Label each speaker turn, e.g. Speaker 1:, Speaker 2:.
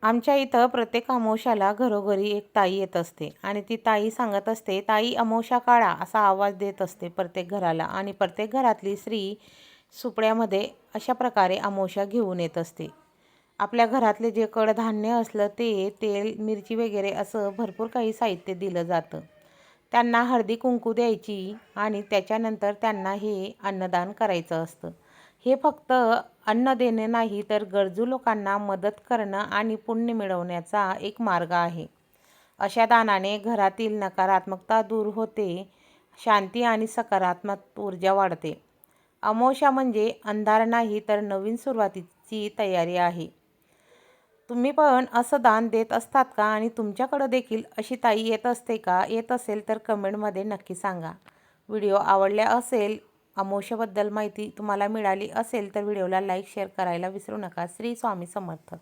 Speaker 1: आमच्या इथं प्रत्येक अमावास्येला घरोघरी एक ताई येत असते आणि ती ताई सांगत असते, ताई अमावास्या काढा असा आवाज देत असते प्रत्येक घराला. आणि प्रत्येक घरातली स्त्री सुपड्यामध्ये अशा प्रकारे अमावास्या घेऊन येत असते. आपल्या घरातले जे कडधान्य असलं ते, तेल, मिरची वगैरे असं भरपूर काही साहित्य दिलं जातं. त्यांना हळदी कुंकू द्यायची आणि त्याच्यानंतर त्यांना हे अन्नदान करायचं असतं. हे फक्त अन्न देणे नाही, तर गरजू लोकांना मदत करणं आणि पुण्य मिळवण्याचा एक मार्ग आहे. अशा दानाने घरातील नकारात्मकता दूर होते, शांती आणि सकारात्मक ऊर्जा वाढते. अमावास्या म्हणजे अंधार नाही, तर नवीन सुरुवातीची तयारी आहे. तुम्ही पण असं दान देत असतात का? आणि तुमच्याकडं देखील अशी ताई येत असते का? येत असेल तर कमेंटमध्ये नक्की सांगा. व्हिडिओ आवडला असेल, अमावास्येबद्दल माहिती तुम्हाला मिळाली असेल तर व्हिडिओला लाईक शेअर करायला विसरू नका. श्री स्वामी समर्थ.